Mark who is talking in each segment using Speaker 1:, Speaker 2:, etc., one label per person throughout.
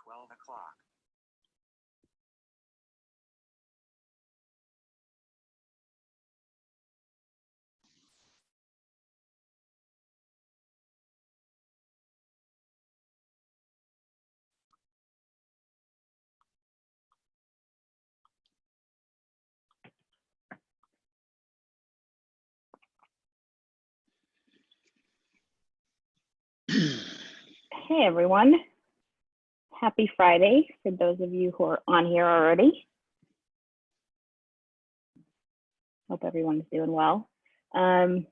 Speaker 1: 12 o'clock.
Speaker 2: Hey everyone, happy Friday for those of you who are on here already. Hope everyone's doing well. All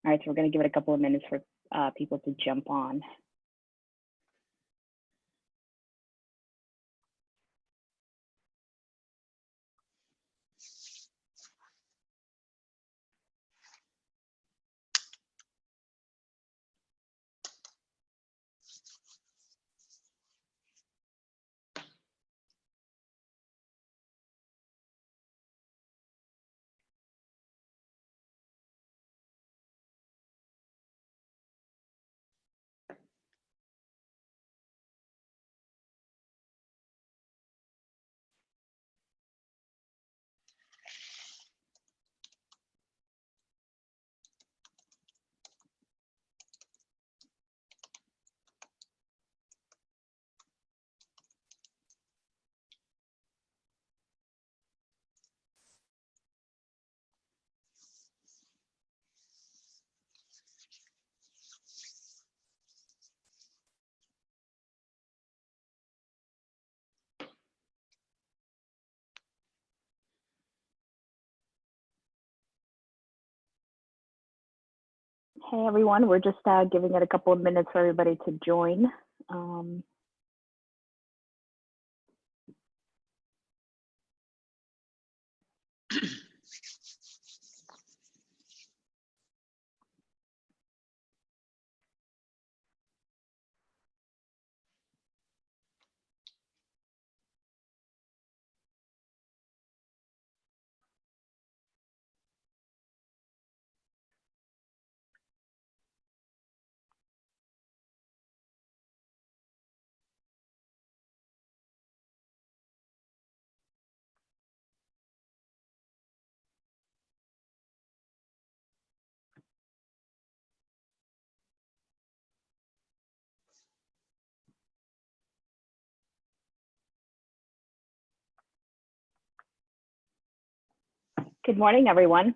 Speaker 2: right, so we're going to give it a couple of minutes for people to jump on. Hey everyone, we're just giving it a couple of minutes for everybody to join. Good morning, everyone.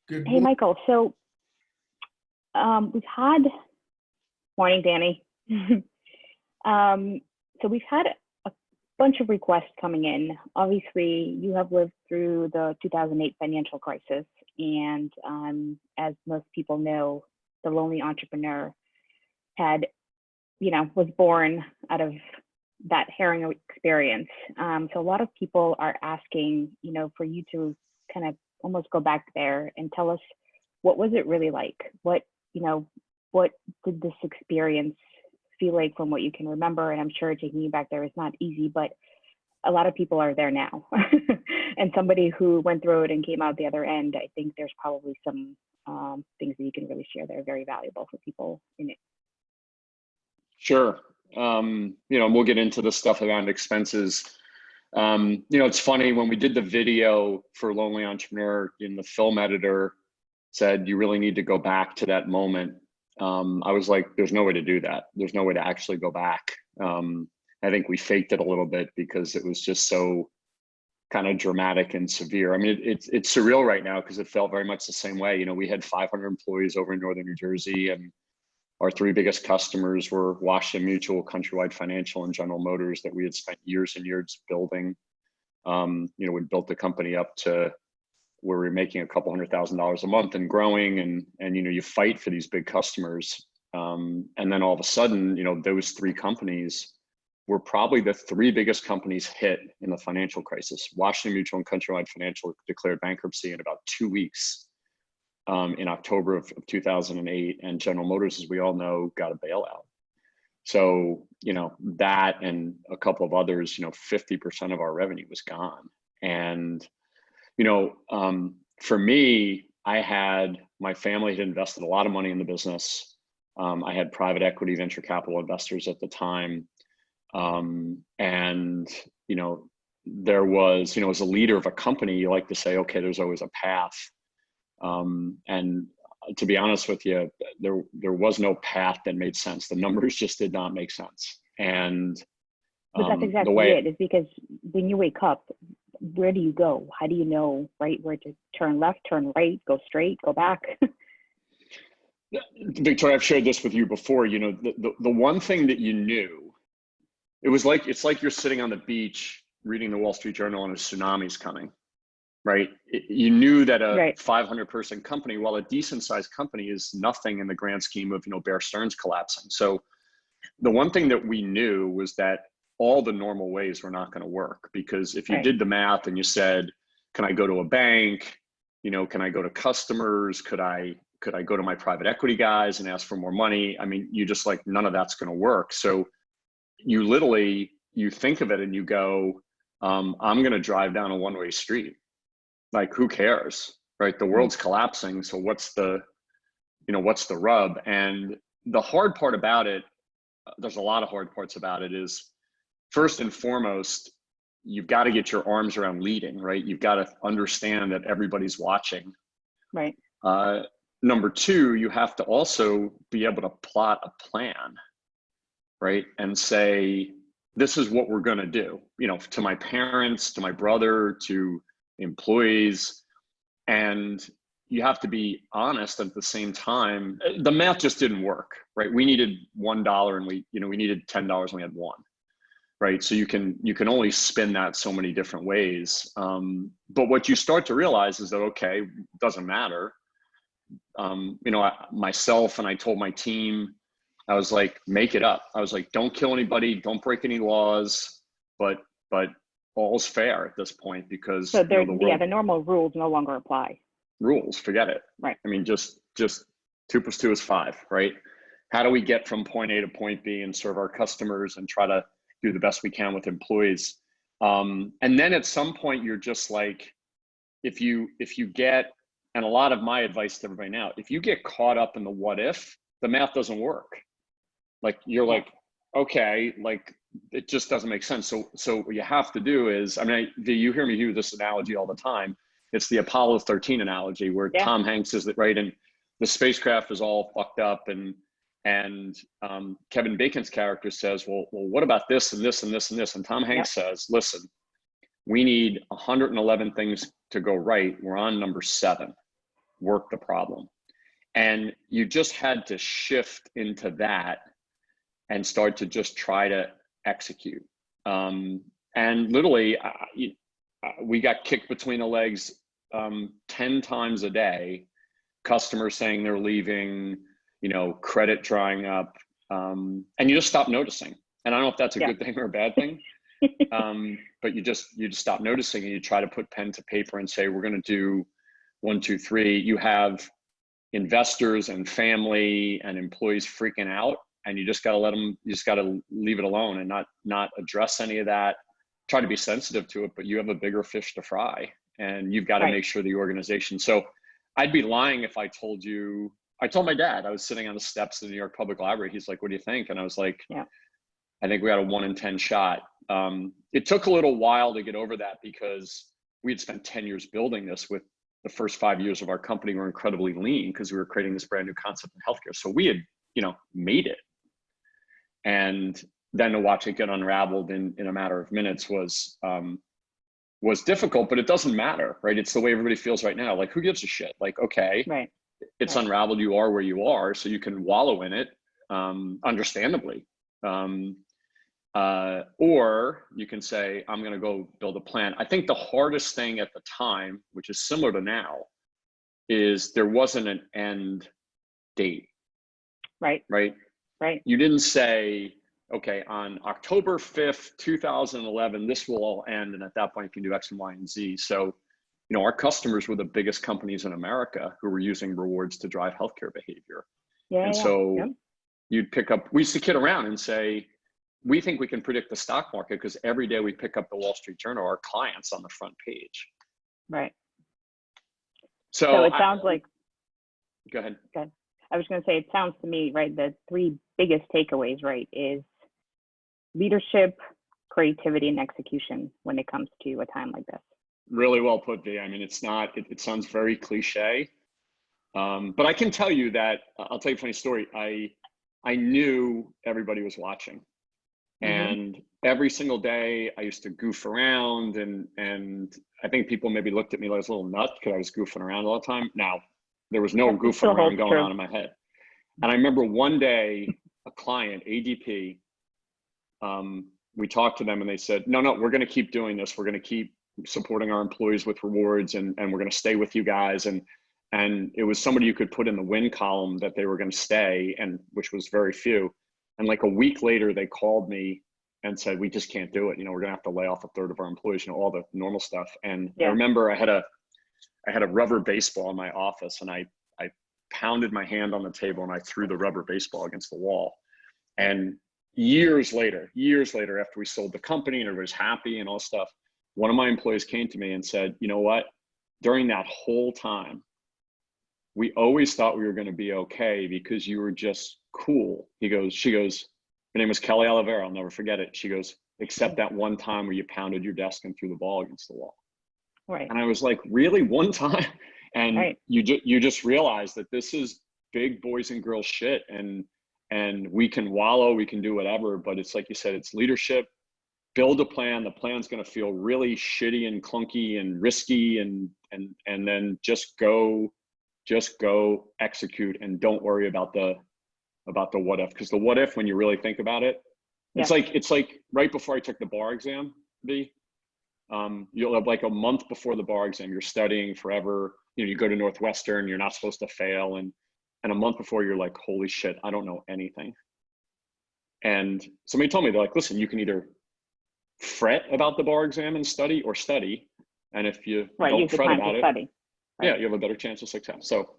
Speaker 3: Good
Speaker 2: Hey, Michael. So we've had, morning, Danny. So we've had a bunch of requests coming in. Obviously, you have lived through the 2008 financial crisis. And as most people know, the lonely entrepreneur had, was born out of that harrowing experience. So a lot of people are asking, for you to kind of almost go back there and tell us, what was it really like? What did this experience feel like from what you can remember? And I'm sure taking you back there is not easy, but a lot of people are there now. And somebody who went through it and came out the other end, I think there's probably some things that you can really share that are very valuable for people in it.
Speaker 4: Sure. We'll get into the stuff around expenses. It's funny, when we did the video for Lonely Entrepreneur, in the film editor said, you really need to go back to that moment. I was like, there's no way to do that. There's no way to actually go back. I think we faked it a little bit because it was just so kind of dramatic and severe. I mean, it's surreal right now because it felt very much the same way. We had 500 employees over in Northern New Jersey, and our three biggest customers were Washington Mutual, Countrywide Financial, and General Motors, that we had spent years and years building. We built the company up to where we were making a couple $100,000 a month and growing, and you fight for these big customers. And then all of a sudden, those three companies were probably the three biggest companies hit in the financial crisis. Washington Mutual and Countrywide Financial declared bankruptcy in about 2 weeks. In October of 2008, and General Motors, as we all know, got a bailout. So, that and a couple of others, 50% of our revenue was gone. And, for me, my family had invested a lot of money in the business. I had private equity venture capital investors at the time. And, you know, there was, you know, as a leader of a company, you like to say, okay, there's always a path. And to be honest with you, there was no path that made sense. The numbers just did not make sense. And
Speaker 2: but that's exactly it, is because when you wake up, where do you go? How do you know, right, where to turn left, turn right, go straight, go back?
Speaker 4: Victoria, I've shared this with you before. You know, the one thing that you knew, it's like you're sitting on the beach reading the Wall Street Journal and a tsunami's coming, right? You knew that a
Speaker 2: Right.
Speaker 4: 500-person company, while a decent sized company, is nothing in the grand scheme of, you know, Bear Stearns collapsing. So the one thing that we knew was that all the normal ways were not going to work, because if you
Speaker 2: Right.
Speaker 4: did the math and you said, can I go to a bank? You know, can I go to customers? Could I go to my private equity guys and ask for more money? I mean, you just like, none of that's going to work. So you literally, you think of it and you go, I'm going to drive down a one-way street. Like, who cares, right? The world's collapsing. So what's the rub? And the hard part about it, there's a lot of hard parts about it, is first and foremost, you've got to get your arms around leading, right? You've got to understand that everybody's watching.
Speaker 2: Right.
Speaker 4: Number two, you have to also be able to plot a plan, right? And say, this is what we're going to do, you know, to my parents, to my brother, to employees. And you have to be honest at the same time. The math just didn't work, right? We needed $1 and we needed $10 and we had one, right? So you can only spin that so many different ways. But what you start to realize is that, okay, it doesn't matter. You know, myself, and I told my team, I was like, make it up. I was like, don't kill anybody, don't break any laws, but all's fair at this point, because
Speaker 2: So there,
Speaker 4: you know, the world,
Speaker 2: the normal rules no longer apply.
Speaker 4: rules, forget it.
Speaker 2: Right.
Speaker 4: I mean, just 2 + 2 is 5, right? How do we get from point A to point B and serve our customers and try to do the best we can with employees? And then at some point, you're just like, if you get, and a lot of my advice to everybody now, if you get caught up in the what if, the math doesn't work. Like, you're like, okay, like, it just doesn't make sense. So what you have to do is, I mean, you hear me use this analogy all the time. It's the Apollo 13 analogy, where Tom Hanks is, right, and the spacecraft is all fucked up, and Kevin Bacon's character says, well, what about this and this and this and this? And Tom Hanks says, listen, we need 111 things to go right. We're on number 7. Work the problem. And you just had to shift into that and start to just try to execute. And literally, we got kicked between the legs 10 times a day. Customers saying they're leaving, you know, credit drying up, and you just stop noticing. And I don't know if that's a good thing or a bad thing, but you just stop noticing, and you try to put pen to paper and say, we're going to do 1, 2, 3. You have investors and family and employees freaking out, and you just got to let them, you just got to leave it alone and not address any of that. Try to be sensitive to it, but you have a bigger fish to fry, and you've got to make sure the organization. So I'd be lying if I told you. I told my dad, I was sitting on the steps of the New York Public Library. He's like, what do you think? And I was like, I think we had a 1 in 10 shot. It took a little while to get over that, because we had spent 10 years building this. With the first 5 years of our company were incredibly lean, because we were creating this brand new concept in healthcare. So we had, you know, made it. And then to watch it get unraveled in a matter of minutes was difficult, but it doesn't matter, right? It's the way everybody feels right now. Like, who gives a shit? Like, okay, it's unraveled. You are where you are, so you can wallow in it, understandably. Or you can say, I'm going to go build a plan. I think the hardest thing at the time, which is similar to now, is there wasn't an end date. Right. You didn't say, okay, on October 5th, 2011, this will all end. And at that point, you can do X and Y and Z. So, you know, our customers were the biggest companies in America who were using rewards to drive healthcare behavior. You'd pick up, we used to kid around and say, we think we can predict the stock market because every day we pick up the Wall Street Journal, our clients on the front page.
Speaker 2: Right.
Speaker 4: So
Speaker 2: it sounds like.
Speaker 4: Go ahead.
Speaker 2: I was going to say, it sounds to me, right, the three biggest takeaways, right, is leadership, creativity, and execution when it comes to a time like this.
Speaker 4: Really well put, V. I mean, it's not, it sounds very cliche, but I can tell you that, I'll tell you a funny story. I knew everybody was watching. And every single day I used to goof around, and I think people maybe looked at me like I was a little nut because I was goofing around all the time. Now, there was no goofing around going on in my head. And I remember one day a client, ADP, we talked to them and they said, no, we're going to keep doing this. We're going to keep supporting our employees with rewards, and we're going to stay with you guys. And it was somebody you could put in the win column that they were going to stay, and which was very few. And like a week later, they called me and said, we just can't do it. You know, we're going to have to lay off a third of our employees, you know, all the normal stuff. And I remember I had a rubber baseball in my office, and I pounded my hand on the table and I threw the rubber baseball against the wall. And years later, after we sold the company and everybody's happy and all stuff, one of my employees came to me and said, you know what, during that whole time, we always thought we were going to be okay because you were just cool. She goes, her name was Kelly Oliveira. I'll never forget it. She goes, except that one time where you pounded your desk and threw the ball against the wall.
Speaker 2: Right.
Speaker 4: And I was like, really, one time? And you just realize that this is big boys and girls shit, and we can wallow, we can do whatever, but it's like you said, it's leadership. Build a plan. The plan's going to feel really shitty and clunky and risky, and then just go execute, and don't worry about the what if, because the what if, when you really think about it, it's like right before I took the bar exam, V, you'll have like a month before the bar exam, you're studying forever. You know, you go to Northwestern, you're not supposed to fail, and a month before you're like, holy shit, I don't know anything. And somebody told me, they're like, listen, you can either fret about the bar exam and study, or study, and if you don't fret about it, you have a better chance of success. So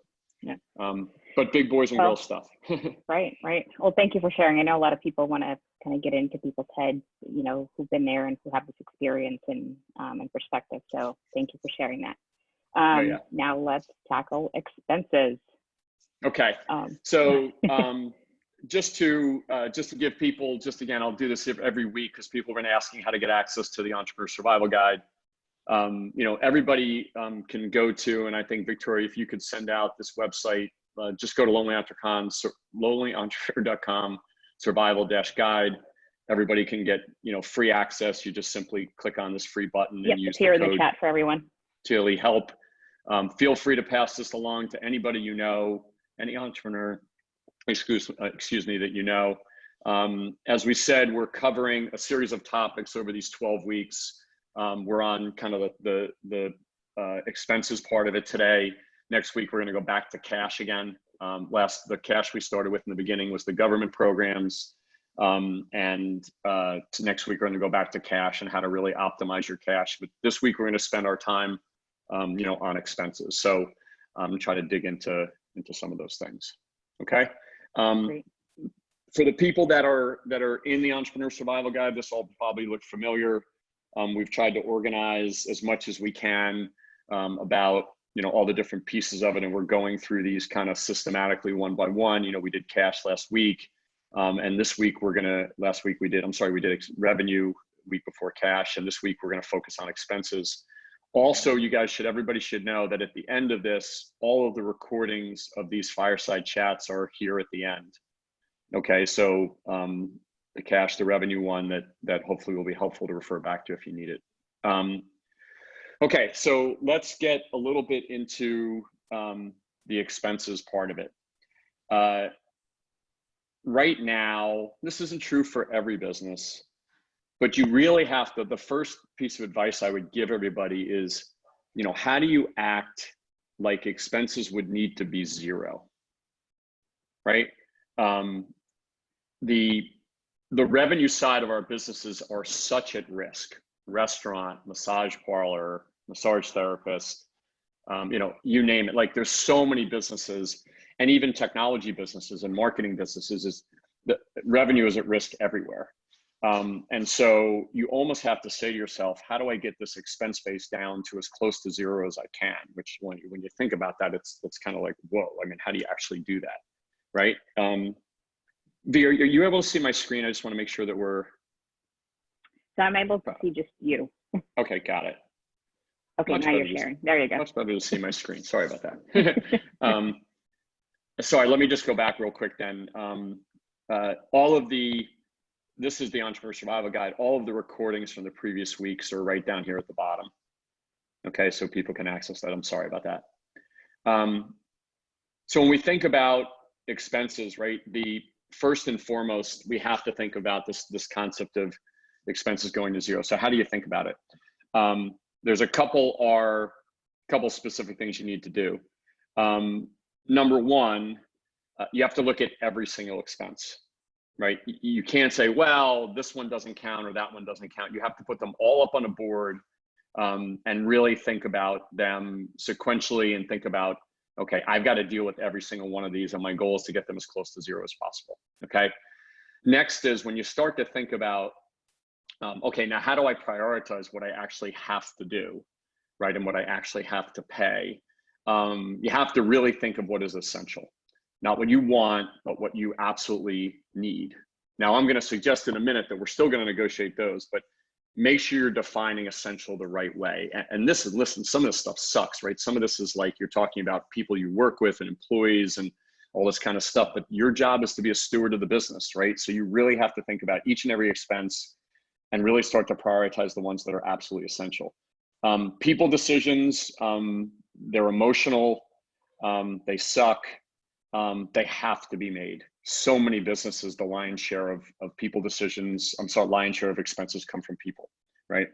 Speaker 4: but big boys and girls stuff.
Speaker 2: Right. Well, thank you for sharing. I know a lot of people want to kind of get into people's heads, you know, who've been there and who have this experience and perspective. So thank you for sharing that. Now let's tackle expenses.
Speaker 4: Okay. So just to give people, just again, I'll do this every week because people have been asking how to get access to the Entrepreneur Survival Guide. You know, everybody can go to, and I think Victoria, if you could send out this website, just go to lonelyentrepreneur.com, survival-guide. Everybody can get, you know, free access. You just simply click on this free button and use the code
Speaker 2: in the chat for everyone.
Speaker 4: To help. Feel free to pass this along to anybody you know, any entrepreneur, excuse me, that you know. As we said, we're covering a series of topics over these 12 weeks. We're on kind of the expenses part of it today. Next week, we're going to go back to cash again. The cash we started with in the beginning was the government programs. And next week, we're going to go back to cash and how to really optimize your cash. But this week, we're going to spend our time, you know, on expenses. So try to dig into some of those things. Okay. For the people that are in the Entrepreneur Survival Guide, this all probably look familiar. We've tried to organize as much as we can about, you know, all the different pieces of it, and we're going through these kind of systematically one by one. You know, we did cash last week, and this week we did revenue week before cash, and this week we're going to focus on expenses. Also, everybody should know that at the end of this, all of the recordings of these fireside chats are here at the end. Okay, so the cash, the revenue one that hopefully will be helpful to refer back to if you need it. Okay, so let's get a little bit into the expenses part of it. Right now, this isn't true for every business, but you really have to, the first piece of advice I would give everybody is, you know, how do you act like expenses would need to be zero, right? The revenue side of our businesses are such at risk. Restaurant, massage parlor, massage therapist, you know, you name it. Like there's so many businesses, and even technology businesses and marketing businesses, the revenue is at risk everywhere. And so you almost have to say to yourself, how do I get this expense base down to as close to zero as I can? Which when you think about that, it's kind of like, whoa, I mean, how do you actually do that? right? V, are you able to see my screen? I just want to make sure that we're.
Speaker 2: So I'm able to see just you.
Speaker 4: Okay, got it.
Speaker 2: Okay, now you're sharing. There you go.
Speaker 4: Much better to see my screen. Sorry about that. Sorry, let me just go back real quick then. This is the Entrepreneur Survival Guide. All of the recordings from the previous weeks are right down here at the bottom. Okay, so people can access that. I'm sorry about that. So when we think about expenses, right, the first and foremost, we have to think about this concept of expenses going to zero. So how do you think about it? There's a couple specific things you need to do. Number one, you have to look at every single expense, right? You can't say, well, this one doesn't count or that one doesn't count. You have to put them all up on a board and really think about them sequentially and think about, okay, I've got to deal with every single one of these and my goal is to get them as close to zero as possible, okay? Next is when you start to think about, okay, now how do I prioritize what I actually have to do, right? And what I actually have to pay. You have to really think of what is essential, not what you want, but what you absolutely need. Now, I'm going to suggest in a minute that we're still going to negotiate those, but make sure you're defining essential the right way. And this is, listen, some of this stuff sucks, right? Some of this is like you're talking about people you work with and employees and all this kind of stuff, but your job is to be a steward of the business, right? So you really have to think about each and every expense and really start to prioritize the ones that are absolutely essential. People decisions, they're emotional, they suck, they have to be made. So many businesses, the lion's share of people decisions, lion's share of expenses come from people, right?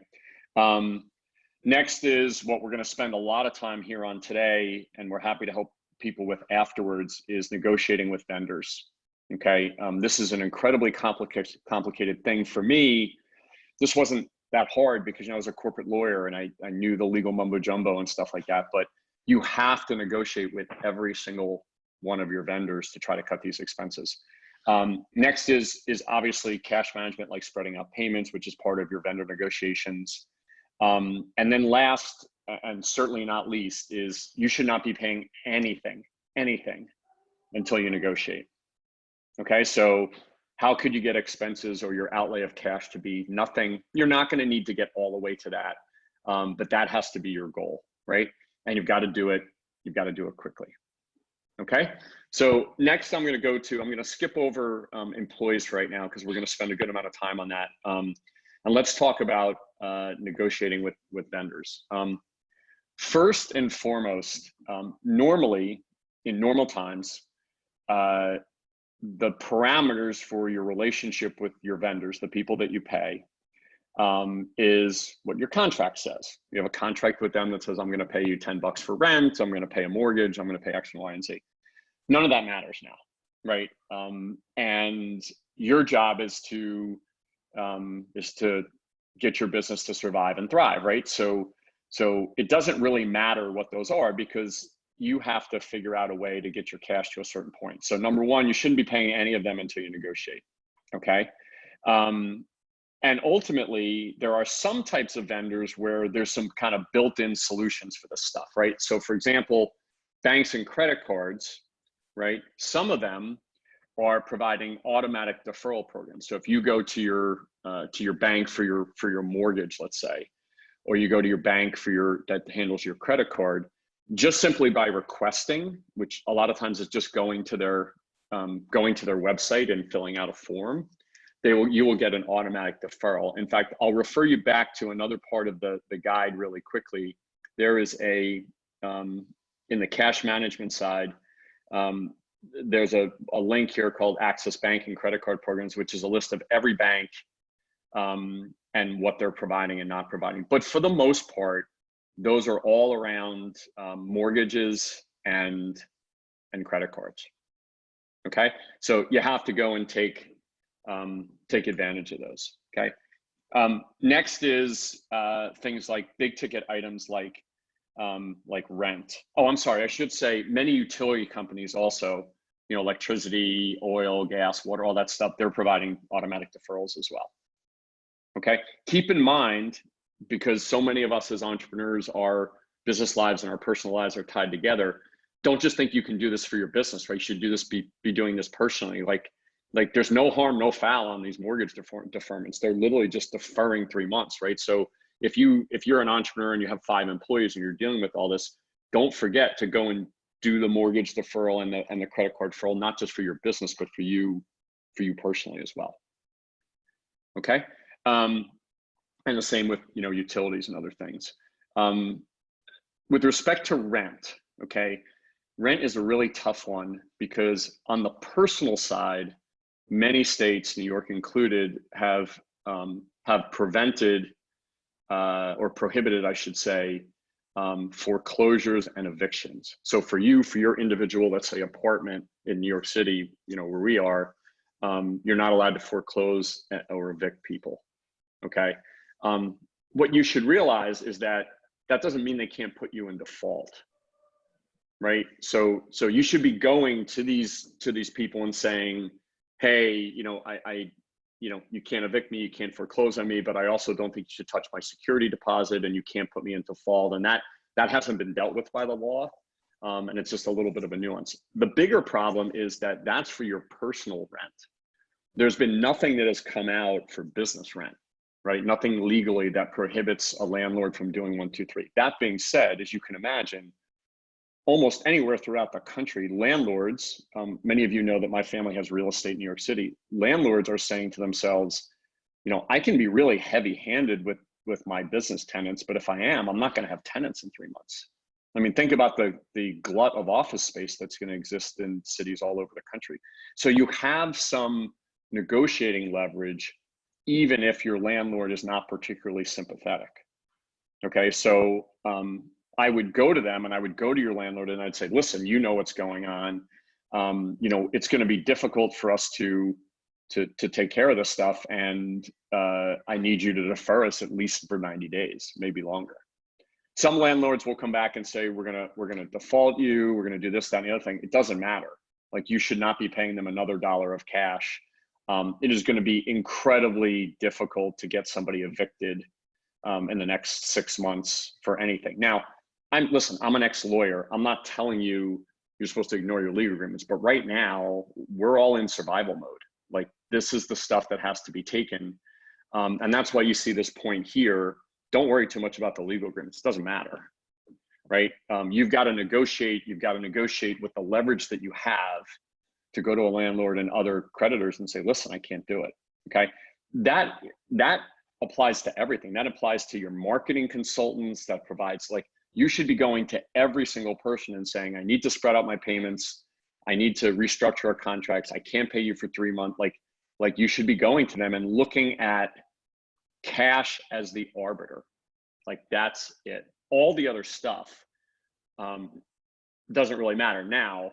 Speaker 4: Next is what we're gonna spend a lot of time here on today, and we're happy to help people with afterwards, is negotiating with vendors, okay? This is an incredibly complicated thing for me. This wasn't that hard because, you know, I was a corporate lawyer and I knew the legal mumbo jumbo and stuff like that, but you have to negotiate with every single one of your vendors to try to cut these expenses. Next is obviously cash management, like spreading out payments, which is part of your vendor negotiations. And then last, and certainly not least, is you should not be paying anything until you negotiate. Okay, so how could you get expenses or your outlay of cash to be nothing? You're not going to need to get all the way to that, but that has to be your goal, right? And you've got to do it. You've got to do it quickly. Okay. So next, I'm going to skip over employees right now because we're going to spend a good amount of time on that. And let's talk about negotiating with vendors. First and foremost, normally in normal times, the parameters for your relationship with your vendors, the people that you pay, is what your contract says. You have a contract with them that says, I'm going to pay you $10 for rent, I'm going to pay a mortgage, I'm going to pay X and Y and Z. None of that matters now, right? And your job is to get your business to survive and thrive, right? So it doesn't really matter what those are because you have to figure out a way to get your cash to a certain point. So number one, you shouldn't be paying any of them until you negotiate, okay? And ultimately, there are some types of vendors where there's some kind of built-in solutions for this stuff, right? So for example, banks and credit cards, right? Some of them are providing automatic deferral programs. So if you go to your bank for your mortgage, let's say, or you go to your bank that handles your credit card, just simply by requesting, which a lot of times is just going to their website and filling out a form, you will get an automatic deferral. In fact, I'll refer you back to another part of the guide really quickly. There is in the cash management side, there's a link here called Access Bank and Credit Card Programs, which is a list of every bank and what they're providing and not providing. But for the most part, those are all around mortgages and credit cards. Okay, so you have to go and take advantage of those. Okay, next is things like big ticket items like rent. Oh, I'm sorry, I should say many utility companies also, you know, electricity, oil, gas, water, all that stuff, they're providing automatic deferrals as well. Okay, keep in mind, because so many of us as entrepreneurs, our business lives and our personal lives are tied together, don't just think you can do this for your business, right? You should do this, be doing this personally. Like there's no harm, no foul on these mortgage deferments. They're literally just deferring 3 months, right? So if you're an entrepreneur and you have 5 employees and you're dealing with all this, don't forget to go and do the mortgage deferral and the credit card deferral, not just for your business, but for you personally as well. Okay. And the same with, you know, utilities and other things. With respect to rent, okay, rent is a really tough one because on the personal side, many states, New York included, have prevented or prohibited, I should say, foreclosures and evictions. So for your individual, let's say apartment in New York City, you know, where we are, you're not allowed to foreclose or evict people. Okay. What you should realize is that doesn't mean they can't put you in default, right? So you should be going to these people and saying, hey, you know, you know, you can't evict me, you can't foreclose on me, but I also don't think you should touch my security deposit, and you can't put me in default. And that hasn't been dealt with by the law. And it's just a little bit of a nuance. The bigger problem is that that's for your personal rent. There's been nothing that has come out for business rent, right? Nothing legally that prohibits a landlord from doing 1, 2, 3. That being said, as you can imagine, almost anywhere throughout the country, landlords, many of you know that my family has real estate in New York City. Landlords are saying to themselves, you know, I can be really heavy-handed with my business tenants, but if I am, I'm not going to have tenants in 3 months. I mean, think about the glut of office space that's going to exist in cities all over the country. So you have some negotiating leverage, even if your landlord is not particularly sympathetic. Okay, so I would go to them and I would go to your landlord and I'd say, listen, you know what's going on. You know, it's going to be difficult for us to take care of this stuff, and I need you to defer us at least for 90 days, maybe longer. Some landlords will come back and say, we're gonna default you, we're gonna do this, that, and the other thing. It doesn't matter. Like, you should not be paying them another dollar of cash. It is going to be incredibly difficult to get somebody evicted in the next 6 months for anything. Now, listen, I'm an ex-lawyer. I'm not telling you you're supposed to ignore your legal agreements, but right now we're all in survival mode. Like, this is the stuff that has to be taken. And that's why you see this point here. Don't worry too much about the legal agreements. It doesn't matter, right? You've got to negotiate. You've got to negotiate with the leverage that you have to go to a landlord and other creditors and say, listen, I can't do it. Okay. That applies to everything. That applies to your marketing consultants. That provides, like, you should be going to every single person and saying, I need to spread out my payments. I need to restructure our contracts. I can't pay you for 3 months. Like you should be going to them and looking at cash as the arbiter. Like, that's it. All the other stuff doesn't really matter. Now,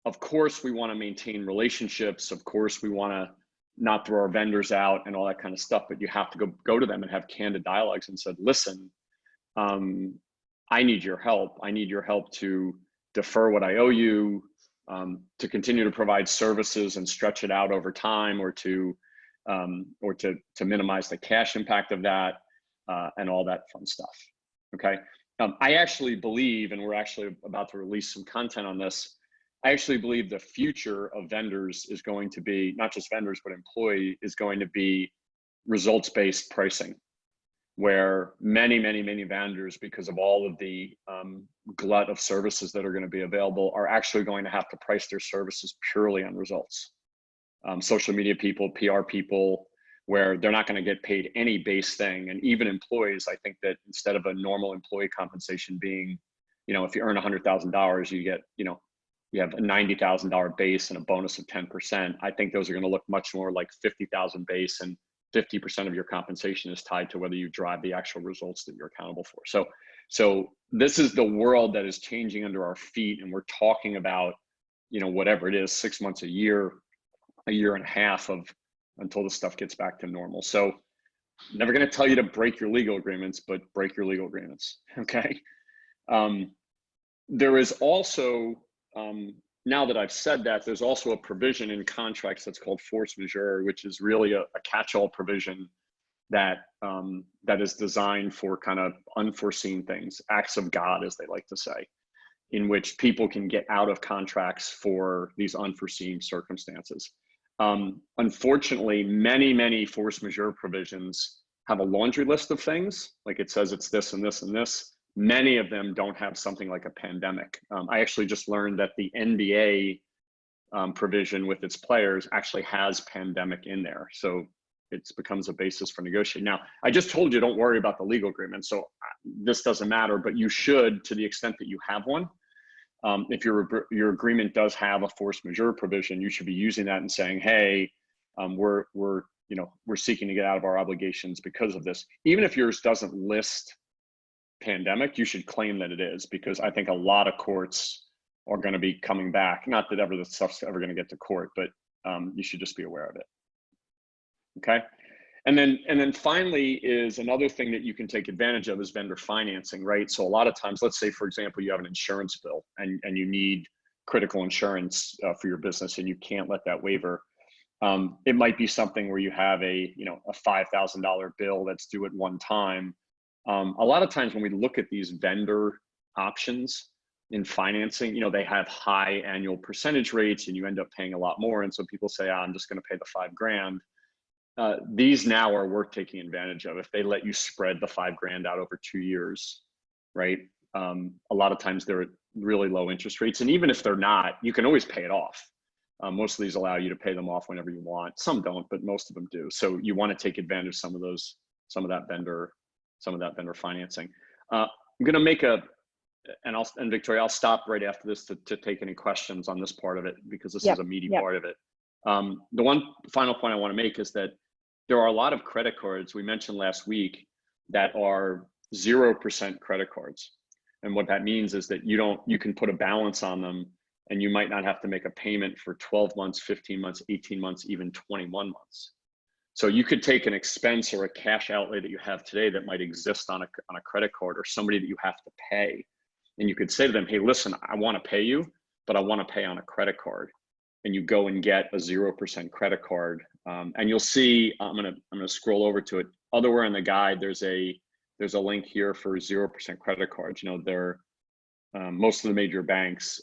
Speaker 4: of course, we want to maintain relationships. Of course, we want to not throw our vendors out and all that kind of stuff, but you have to go to them and have candid dialogues and said, listen, I need your help. I need your help to defer what I owe you, to continue to provide services and stretch it out over time, or to minimize the cash impact of that, and all that fun stuff. Okay. I actually believe, and we're actually about to release some content on this, I actually believe the future of vendors is going to be, not just vendors, but employee, is going to be results-based pricing, where many vendors, because of all of the glut of services that are going to be available, are actually going to have to price their services purely on results. Social media people, PR people, where they're not going to get paid any base thing. And even employees, I think that instead of a normal employee compensation being, you know, if you earn $100,000, you get, you know, you have a $90,000 base and a bonus of 10%. I think those are going to look much more like 50,000 base, and 50% of your compensation is tied to whether you drive the actual results that you're accountable for. So this is the world that is changing under our feet, and we're talking about, you know, whatever it is, 6 months, a year and a half of until the stuff gets back to normal. So never going to tell you to break your legal agreements, but break your legal agreements. Okay. There is also, now that I've said that, there's also a provision in contracts that's called force majeure, which is really a catch-all provision that that is designed for kind of unforeseen things, acts of God, as they like to say. in which people can get out of contracts for these unforeseen circumstances. Unfortunately, many force majeure provisions have a laundry list of things, like it says it's this and this and this. Many of them don't have something like a pandemic. I actually just learned that the NBA provision with its players actually has pandemic in there. So it becomes a basis for negotiating. Now, I just told you, don't worry about the legal agreement. So this doesn't matter, but you should, to the extent that you have one. If your agreement does have a force majeure provision, you should be using that and saying, hey, we're seeking to get out of our obligations because of this. Even if yours doesn't list pandemic, you should claim that it is, because I think a lot of courts are going to be coming back. Not that ever the stuff's ever going to get to court, but you should just be aware of it. Okay. And then finally is another thing that you can take advantage of is vendor financing, right? So a lot of times, let's say, for example, you have an insurance bill and you need critical insurance for your business and you can't let that waiver. It might be something where you have a $5,000 bill that's due at one time. A lot of times when we look at these vendor options in financing, they have high annual percentage rates and you end up paying a lot more. And so people say, I'm just going to pay the $5,000. These now are worth taking advantage of if they let you spread the $5,000 out over 2 years, right? A lot of times they're at really low interest rates. And even if they're not, you can always pay it off. Most of these allow you to pay them off whenever you want. Some don't, but most of them do. So you want to take advantage of some of that vendor financing. I'm going to make and Victoria, I'll stop right after this to take any questions on this part of it, because this is a meaty part of it. The one final point I want to make is that there are a lot of credit cards we mentioned last week that are 0% credit cards. And what that means is that you can put a balance on them and you might not have to make a payment for 12 months, 15 months, 18 months, even 21 months. So you could take an expense or a cash outlay that you have today that might exist on a credit card, or somebody that you have to pay. And you could say to them, hey, listen, I want to pay you, but I want to pay on a credit card. And you go and get a 0% credit card. And you'll see, I'm gonna scroll over to it. Otherwhere in the guide, there's a link here for 0% credit cards. They're most of the major banks.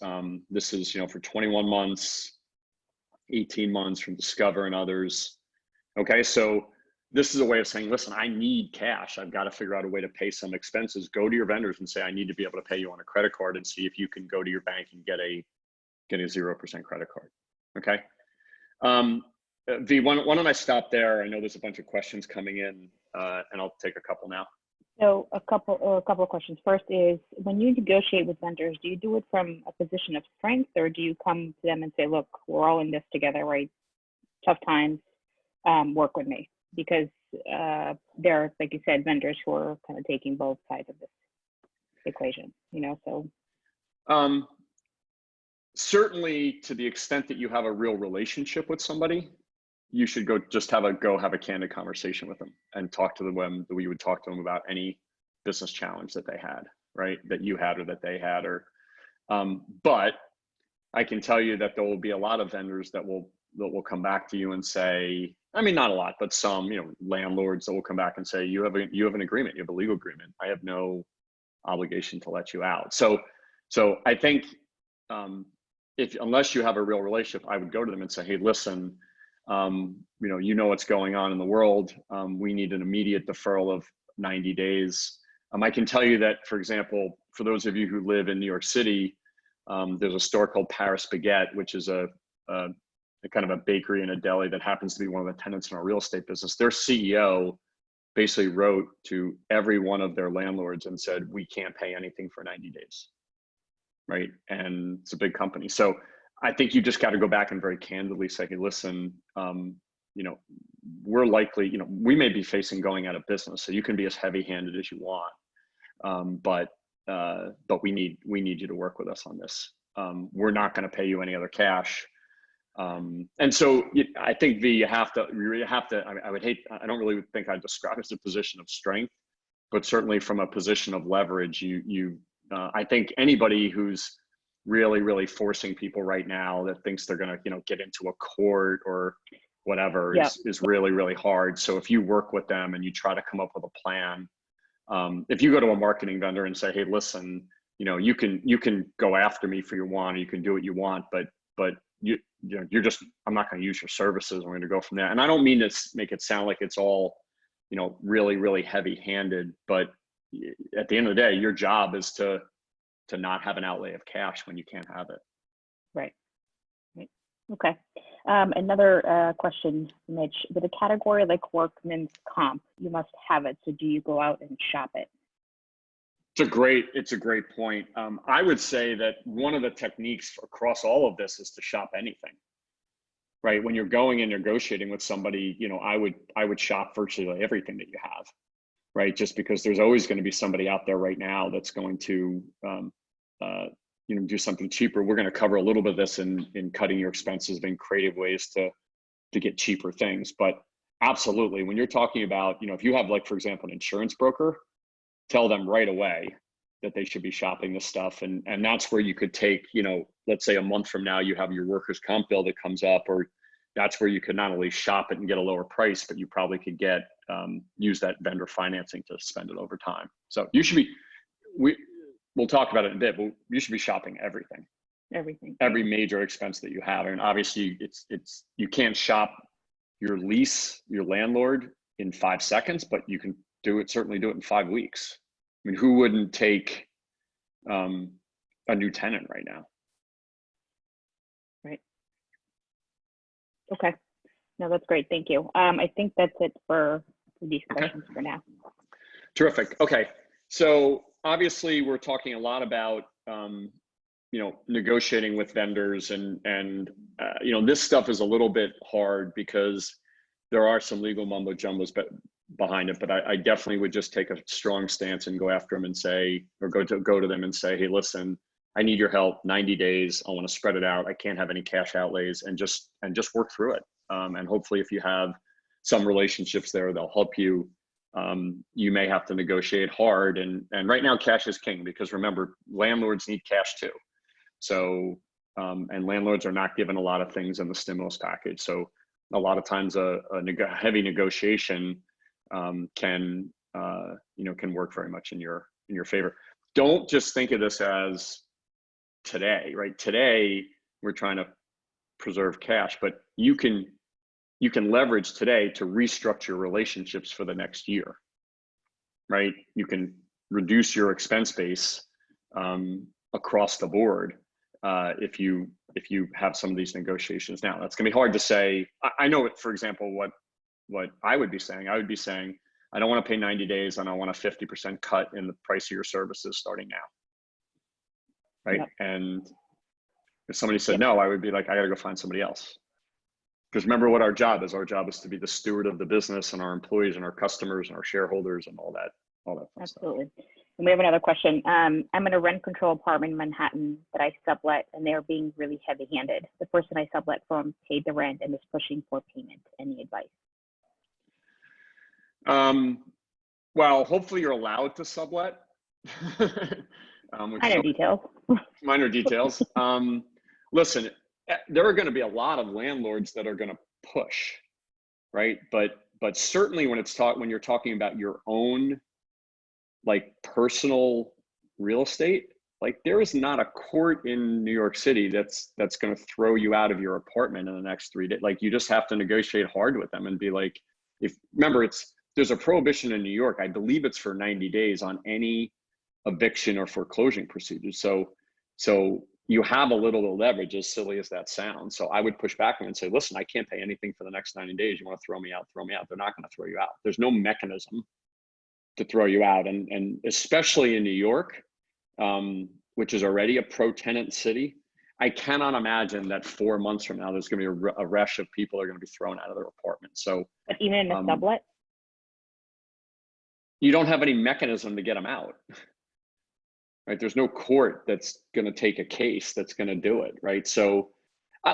Speaker 4: This is for 21 months, 18 months from Discover and others. Okay, so this is a way of saying, listen, I need cash. I've got to figure out a way to pay some expenses. Go to your vendors and say, I need to be able to pay you on a credit card, and see if you can go to your bank and get a 0% credit card. Okay. V, why don't I stop there? I know there's a bunch of questions coming in, and I'll take a couple now.
Speaker 2: So a couple of questions. First is, when you negotiate with vendors, do you do it from a position of strength, or do you come to them and say, look, we're all in this together, right? Tough times, work with me? Because there are, like you said, vendors who are kind of taking both sides of this equation, so.
Speaker 4: Certainly, to the extent that you have a real relationship with somebody, you should have a candid conversation with them and talk to them the way you would talk to them about any business challenge that they had, right? That you had or that they had, but I can tell you that there will be a lot of vendors that will come back to you and say, I mean, not a lot, but some, landlords that will come back and say, you have an agreement, you have a legal agreement. I have no obligation to let you out. So I think, unless you have a real relationship, I would go to them and say, hey, listen, what's going on in the world. We need an immediate deferral of 90 days. I can tell you that, for example, for those of you who live in New York City, there's a store called Paris Baguette, which is a kind of a bakery and a deli that happens to be one of the tenants in our real estate business. Their CEO basically wrote to every one of their landlords and said, we can't pay anything for 90 days. Right. And it's a big company. So I think you just got to go back and very candidly say, hey, listen, we're likely, we may be facing going out of business. So you can be as heavy handed as you want. But we need you to work with us on this. We're not going to pay you any other cash. And so I think I don't really think I'd describe it as a position of strength, but certainly from a position of leverage, I think anybody who's really, really forcing people right now that thinks they're going to, get into a court or whatever is really, really hard. So if you work with them and you try to come up with a plan, if you go to a marketing vendor and say, hey, listen, you can go after me for your want, or you can do what you want, but you're just, I'm not going to use your services. I'm going to go from there. And I don't mean to make it sound like it's all, really, really heavy handed, but at the end of the day, your job is to not have an outlay of cash when you can't have it.
Speaker 2: Right. Right. Okay. Another question, Mitch, with a category like workman's comp, you must have it. So do you go out and shop it?
Speaker 4: It's a great point. I would say that one of the techniques across all of this is to shop anything, right? When you're going and negotiating with somebody, I would shop virtually everything that you have, right? Just because there's always going to be somebody out there right now that's going to, do something cheaper. We're going to cover a little bit of this in cutting your expenses, being creative ways to get cheaper things. But absolutely, when you're talking about, if you have, like, for example, an insurance broker, tell them right away that they should be shopping this stuff. And that's where you could take, let's say a month from now, you have your workers' comp bill that comes up, or that's where you could not only shop it and get a lower price, but you probably could use that vendor financing to spend it over time. So you should be, we'll talk about it in a bit, but you should be shopping everything. Every major expense that you have. And obviously you can't shop your lease, your landlord in 5 seconds, but you can certainly do it in 5 weeks. I mean, who wouldn't take a new tenant right now?
Speaker 2: Right. Okay. No, that's great. Thank you. I think that's it for these questions for now.
Speaker 4: Terrific. Okay. So obviously we're talking a lot about, negotiating with vendors and this stuff is a little bit hard because there are some legal mumbo jumbos behind it, but I definitely would just take a strong stance and go after them and say, or go to them and say, hey, listen, I need your help. 90 days. I want to spread it out. I can't have any cash outlays, and just work through it. And hopefully, if you have some relationships there, they'll help you. You may have to negotiate hard, and right now, cash is king, because remember, landlords need cash too. So, and landlords are not given a lot of things in the stimulus package. So, a lot of times, a heavy negotiation can work very much in your favor. Don't just think of this as today, right? Today we're trying to preserve cash, but you can leverage today to restructure relationships for the next year, right? You can reduce your expense base across the board if you have some of these negotiations now. That's gonna be hard to say. I know, for example, what I would be saying. I would be saying, I don't want to pay 90 days and I want a 50% cut in the price of your services starting now. Right. Yep. And if somebody said no, I would be like, I got to go find somebody else. Because remember what our job is. Our job is to be the steward of the business and our employees and our customers and our shareholders and all that
Speaker 2: Absolutely. Stuff. And we have another question. I'm in a rent control apartment in Manhattan that I sublet, and they're being really heavy handed. The person I sublet from paid the rent and is pushing for payment. Any advice?
Speaker 4: Well, hopefully you're allowed to sublet.
Speaker 2: Minor details.
Speaker 4: Minor details. Listen, there are going to be a lot of landlords that are going to push, right? But certainly when you're talking about your own, like, personal real estate, like, there is not a court in New York City that's going to throw you out of your apartment in the next 3 days. Like, you just have to negotiate hard with them and be like, remember, there's a prohibition in New York. I believe it's for 90 days on any eviction or foreclosure procedures. So you have a little leverage, as silly as that sounds. So I would push back and say, listen, I can't pay anything for the next 90 days. You want to throw me out, throw me out. They're not going to throw you out. There's no mechanism to throw you out. And especially in New York, which is already a pro-tenant city, I cannot imagine that 4 months from now, there's going to be a rush of people are going to be thrown out of their apartments. So,
Speaker 2: but even in a sublet?
Speaker 4: You don't have any mechanism to get them out, right? There's no court that's going to take a case that's going to do it, right? So,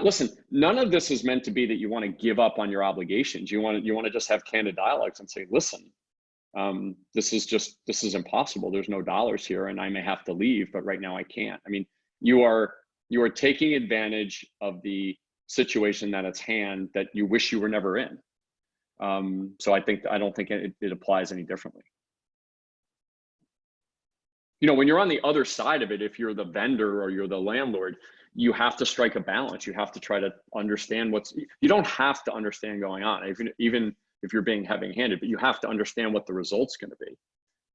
Speaker 4: listen, none of this is meant to be that you want to give up on your obligations. You want to just have candid dialogues and say, listen, this is impossible. There's no dollars here, and I may have to leave, but right now I can't. I mean, you are taking advantage of the situation that it's hand that you wish you were never in. So I don't think it applies any differently. you know, when you're on the other side of it, if you're the vendor or you're the landlord, you have to strike a balance. You have to try to understand you don't have to understand going on, even if you're being heavy-handed, but you have to understand what the result's going to be.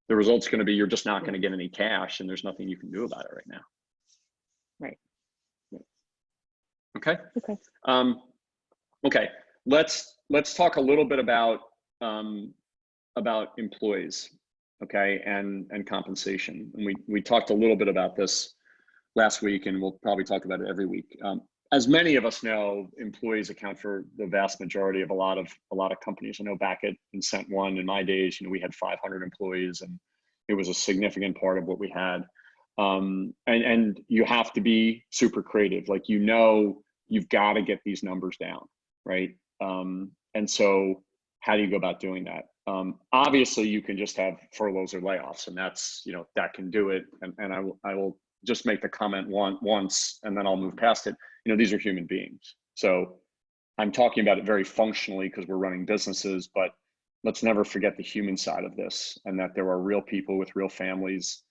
Speaker 4: The result's going to be you're just not going to get any cash, and there's nothing you can do about it right now.
Speaker 2: Right.
Speaker 4: Okay.
Speaker 2: Okay.
Speaker 4: Okay. Let's talk a little bit about employees, okay, and compensation. And we talked a little bit about this last week, and we'll probably talk about it every week. As many of us know, employees account for the vast majority of a lot of companies. I know back in Cent One in my days, you know, we had 500 employees, and it was a significant part of what we had. And you have to be super creative. Like, you know, you've got to get these numbers down, right? And so how do you go about doing that? Obviously, you can just have furloughs or layoffs, and that's, you know, that can do it. And I will just make the comment once, and then I'll move past it. You know, these are human beings. So I'm talking about it very functionally because we're running businesses, but let's never forget the human side of this, and that there are real people with real families.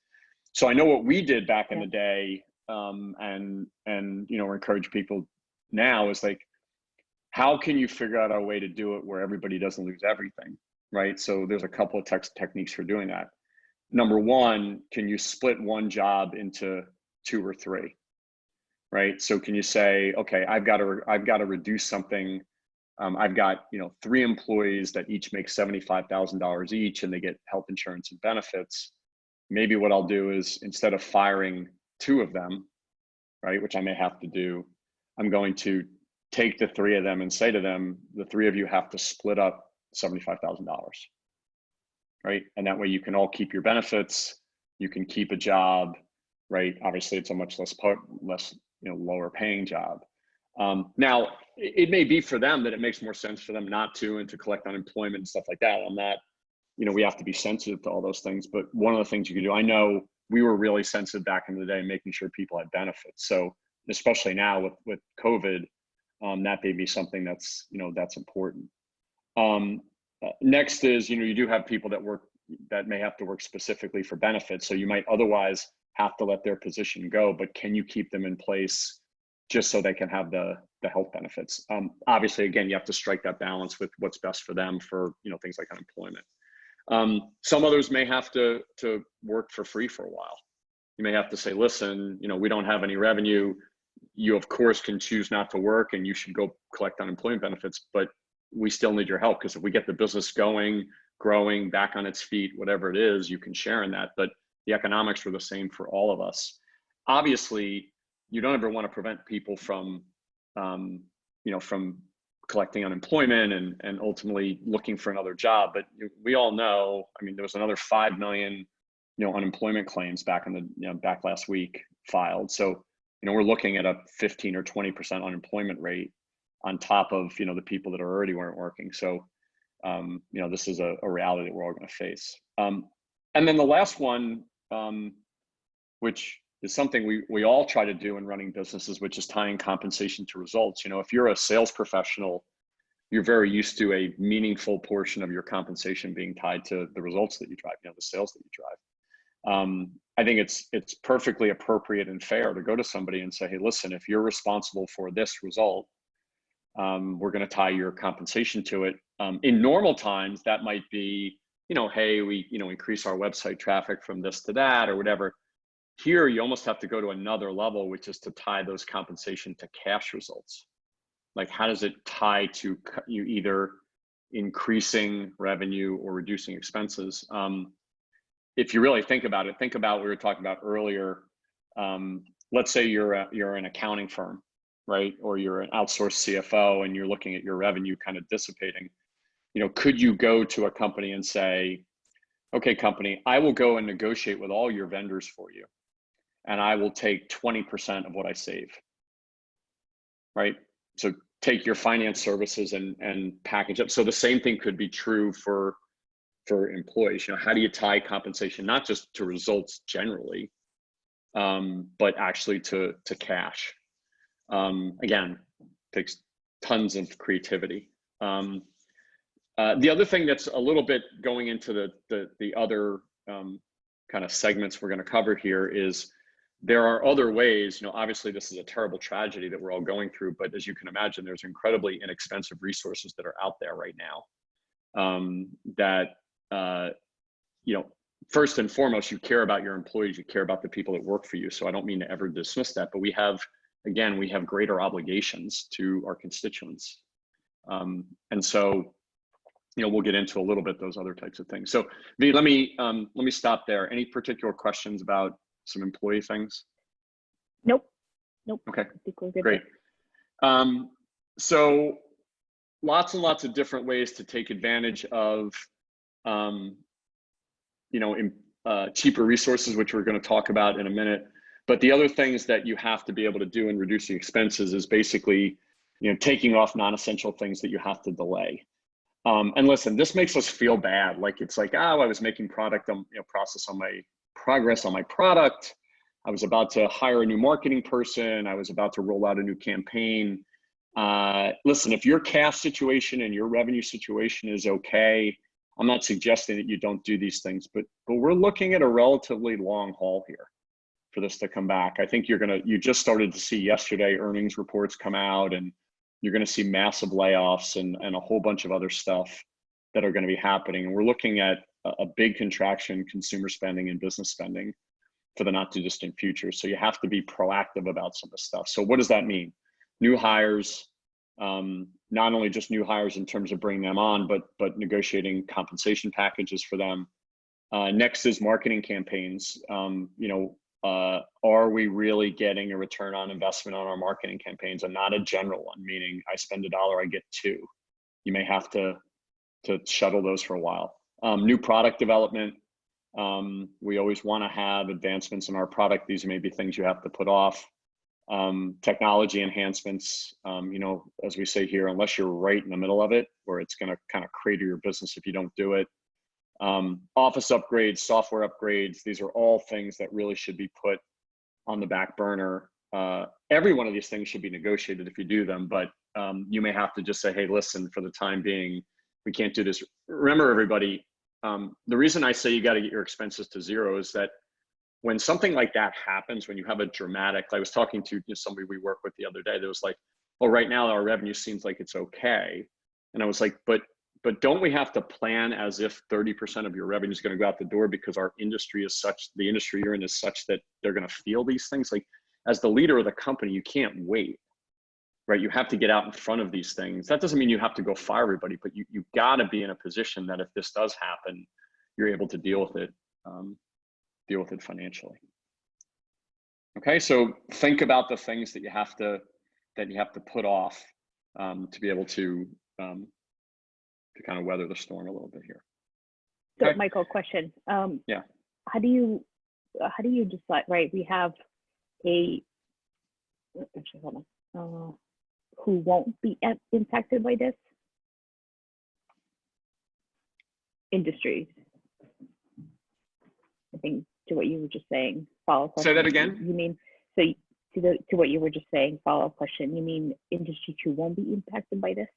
Speaker 4: So I know what we did back in the day, and you know, encourage people now is like, how can you figure out a way to do it where everybody doesn't lose everything, right? So there's a couple of techniques for doing that. Number one, can you split one job into 2 or 3, right? So can you say, okay, I've got to reduce something. I've got, you know, 3 employees that each make $75,000 each, and they get health insurance and benefits. Maybe what I'll do is, instead of firing 2 of them, right, which I may have to do, I'm going to take the 3 of them and say to them, the 3 of you have to split up $75,000, right? And that way you can all keep your benefits, you can keep a job, right? Obviously, it's a much less, you know, lower paying job. Now, it may be for them that it makes more sense for them not to, and to collect unemployment and stuff like that. I'm not, you know, we have to be sensitive to all those things. But one of the things you can do, I know we were really sensitive back in the day, making sure people had benefits. So especially now with COVID, that may be something that's, you know, that's important. Next is, you know, you do have people that may have to work specifically for benefits. So you might otherwise have to let their position go, but can you keep them in place just so they can have the health benefits? Obviously, again, you have to strike that balance with what's best for them for, you know, things like unemployment. Some others may have to work for free for a while. You may have to say, listen, you know, we don't have any revenue. You of course can choose not to work, and you should go collect unemployment benefits, but we still need your help, because if we get the business going, growing, back on its feet, whatever it is, you can share in that. But the economics are the same for all of us. Obviously, you don't ever want to prevent people from, you know, from collecting unemployment and ultimately looking for another job. But we all know, I mean, there was another 5 million, you know, unemployment claims back back last week filed. So, you know, we're looking at a 15 or 20% unemployment rate on top of, you know, the people that already weren't working. So, you know, this is a reality that we're all going to face. And then the last one, which is something we all try to do in running businesses, which is tying compensation to results. You know, if you're a sales professional, you're very used to a meaningful portion of your compensation being tied to the results that you drive, you know, the sales that you drive. I think it's perfectly appropriate and fair to go to somebody and say, hey, listen, if you're responsible for this result, we're going to tie your compensation to it. In normal times, that might be, you know, hey, we, you know, increase our website traffic from this to that or whatever. Here, you almost have to go to another level, which is to tie those compensation to cash results. Like, how does it tie to you either increasing revenue or reducing expenses? If you really think about it, think about what we were talking about earlier. Let's say you're an accounting firm, right? Or you're an outsourced CFO, and you're looking at your revenue kind of dissipating. You know, could you go to a company and say, okay, company, I will go and negotiate with all your vendors for you, and I will take 20% of what I save, right? So take your finance services and package up. So the same thing could be true for employees. You know, how do you tie compensation, not just to results generally, but actually to cash? Again, takes tons of creativity. The other thing that's a little bit going into the other kind of segments we're going to cover here is there are other ways, obviously this is a terrible tragedy that we're all going through, but as you can imagine, there's incredibly inexpensive resources that are out there right now. First and foremost, you care about your employees, you care about the people that work for you. So I don't mean to ever dismiss that, but we have greater obligations to our constituents. And so, we'll get into a little bit those other types of things. So V, let me stop there. Any particular questions about some employee things?
Speaker 2: Nope.
Speaker 4: Okay,
Speaker 2: I think we're good.
Speaker 4: Great. So lots and lots of different ways to take advantage of, cheaper resources, which we're going to talk about in a minute. But the other things that you have to be able to do in reducing expenses is basically, taking off non-essential things that you have to delay. And listen, this makes us feel bad. Like it's like, I was making progress on my product. I was about to hire a new marketing person. I was about to roll out a new campaign. Listen, if your cash situation and your revenue situation is okay, I'm not suggesting that you don't do these things, but we're looking at a relatively long haul here for this to come back. I think you just started to see yesterday earnings reports come out, and you're going to see massive layoffs and a whole bunch of other stuff that are going to be happening. And we're looking at a big contraction in consumer spending and business spending for the not too distant future. So you have to be proactive about some of the stuff. So what does that mean? New hires, not only just new hires in terms of bringing them on, but negotiating compensation packages for them. Next is marketing campaigns. Are we really getting a return on investment on our marketing campaigns, and not a general one, meaning I spend $1, I get 2. You may have to shuttle those for a while. New product development. We always want to have advancements in our product. These may be things you have to put off. Technology enhancements, as we say here, unless you're right in the middle of it, where it's going to kind of crater your business if you don't do it. Office upgrades, software upgrades, these are all things that really should be put on the back burner. Every one of these things should be negotiated if you do them, but you may have to just say, hey, listen, for the time being, we can't do this. Remember, everybody, the reason I say you got to get your expenses to zero is that when something like that happens, when you have a dramatic, I was talking to somebody we work with the other day that was like, oh, right now our revenue seems like it's okay. And I was like, but don't we have to plan as if 30% of your revenue is going to go out the door because our industry is such, the industry you're in is such that they're going to feel these things? Like, as the leader of the company, you can't wait, right? You have to get out in front of these things. That doesn't mean you have to go fire everybody, but you got to be in a position that if this does happen, you're able to deal with it financially. Okay, so think about the things that you have to put off to be able to kind of weather the storm a little bit here.
Speaker 2: So,
Speaker 4: okay.
Speaker 2: Michael, question.
Speaker 4: Yeah.
Speaker 2: How do you decide? Right, we have who won't be impacted by this? Industries. I think to what you were just saying. Follow-up question.
Speaker 4: Say that again.
Speaker 2: You mean so to what you were just saying? Follow-up question. You mean industries who won't be impacted by this?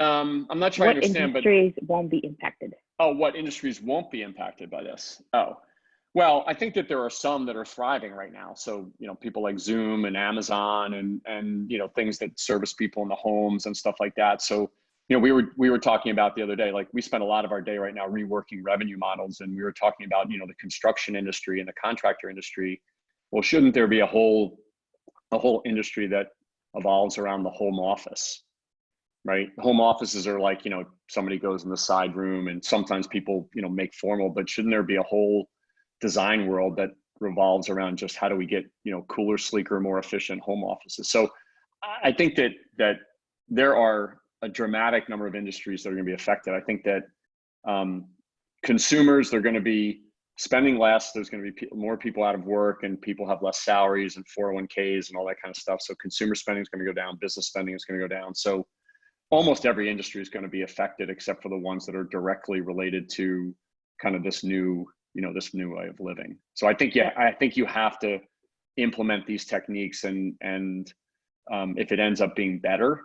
Speaker 4: I'm not sure I understand,
Speaker 2: but what industries won't be impacted?
Speaker 4: Oh, what industries won't be impacted by this? Oh, well, I think that there are some that are thriving right now. So, people like Zoom and Amazon and things that service people in the homes and stuff like that. So, we were talking about the other day, like we spend a lot of our day right now reworking revenue models, and we were talking about, the construction industry and the contractor industry. Well, shouldn't there be a whole industry that evolves around the home office? Right? Home offices are like, somebody goes in the side room, and sometimes people, make formal, but shouldn't there be a whole design world that revolves around just how do we get, cooler, sleeker, more efficient home offices? So I think that there are a dramatic number of industries that are going to be affected. I think that consumers, they're going to be spending less. There's going to be more people out of work, and people have less salaries and 401ks and all that kind of stuff. So consumer spending is going to go down. Business spending is going to go down. So almost every industry is going to be affected, except for the ones that are directly related to kind of this new way of living. So I think, I think you have to implement these techniques, and if it ends up being better,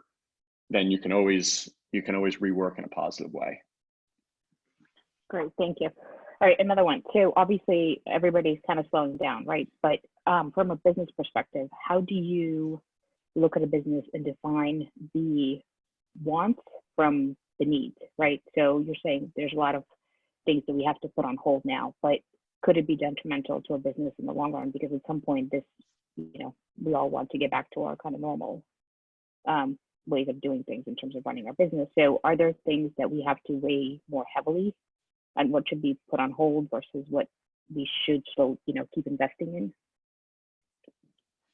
Speaker 4: then you can always rework in a positive way.
Speaker 2: Great, thank you. All right, another one. So obviously everybody's kind of slowing down, right? But from a business perspective, how do you look at a business and define the wants from the needs, right? So you're saying there's a lot of things that we have to put on hold now, but could it be detrimental to a business in the long run? Because at some point this, we all want to get back to our kind of normal ways of doing things in terms of running our business. So are there things that we have to weigh more heavily on what should be put on hold versus what we should still, keep investing in?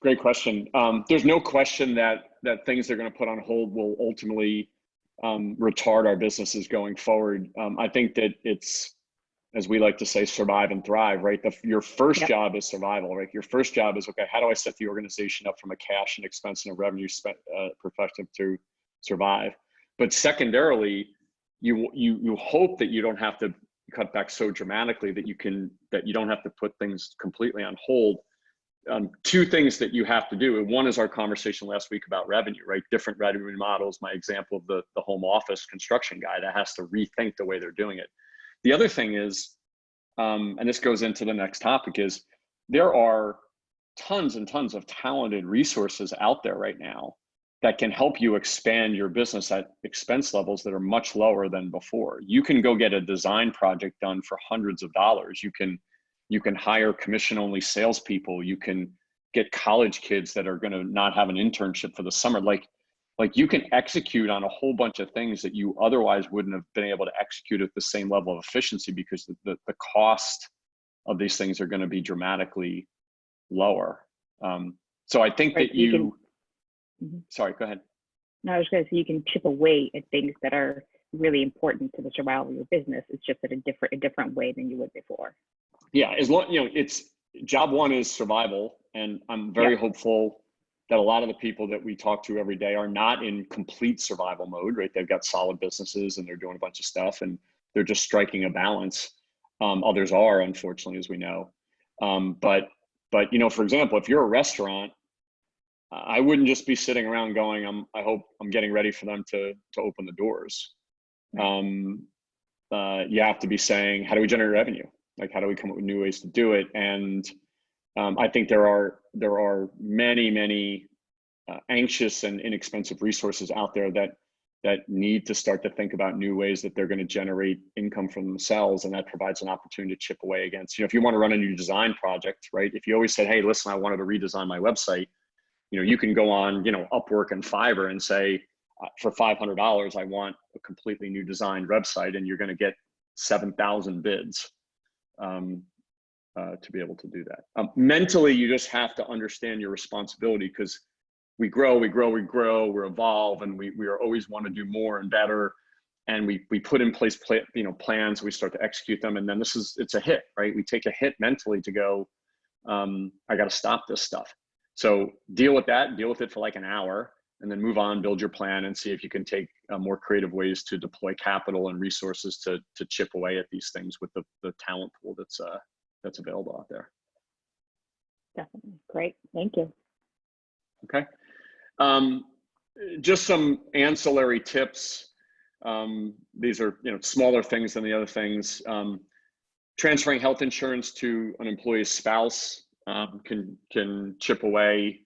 Speaker 4: Great question. There's no question that things they're going to put on hold will ultimately retard our businesses going forward. I think that it's, as we like to say, survive and thrive, right? Your first
Speaker 2: Yep.
Speaker 4: job is survival, right? Your first job is, okay, how do I set the organization up from a cash and expense and a revenue perspective to survive? But secondarily, you hope that you don't have to cut back so dramatically that you don't have to put things completely on hold. Two things that you have to do. One is our conversation last week about revenue, right? Different revenue models. My example of the home office construction guy that has to rethink the way they're doing it. The other thing is, and this goes into the next topic, is there are tons and tons of talented resources out there right now that can help you expand your business at expense levels that are much lower than before. You can go get a design project done for hundreds of dollars. You can hire commission-only salespeople. You can get college kids that are going to not have an internship for the summer. Like you can execute on a whole bunch of things that you otherwise wouldn't have been able to execute at the same level of efficiency, because the cost of these things are going to be dramatically lower. So I think that sorry, go ahead.
Speaker 2: No, I was going to say you can chip away at things that are really important to the survival of your business. It's just in a different way than you would before.
Speaker 4: Yeah, as long, it's job one is survival, and I'm very hopeful that a lot of the people that we talk to every day are not in complete survival mode, right? They've got solid businesses and they're doing a bunch of stuff and they're just striking a balance. Others are, unfortunately, as we know. But for example, if you're a restaurant, I wouldn't just be sitting around going, I hope I'm getting ready for them to open the doors. You have to be saying, how do we generate revenue? Like, how do we come up with new ways to do it? And I think there are many anxious and inexpensive resources out there that need to start to think about new ways that they're going to generate income from themselves, and that provides an opportunity to chip away against. If you want to run a new design project, right? If you always said, hey, listen, I wanted to redesign my website, you can go on, Upwork and Fiverr and say, for $500, I want a completely new designed website, and you're going to get 7,000 bids. To be able to do that. Mentally, you just have to understand your responsibility, because we grow, we evolve, and we are always want to do more and better. And we put in place plans, we start to execute them, and then it's a hit, right? We take a hit mentally to go, I got to stop this stuff. So deal with it for like an hour, and then move on, build your plan, and see if you can take more creative ways to deploy capital and resources to chip away at these things with the talent pool that's available out there.
Speaker 2: Definitely. Great. Thank you.
Speaker 4: Okay. Just some ancillary tips. These are, smaller things than the other things. Transferring health insurance to an employee's spouse can chip away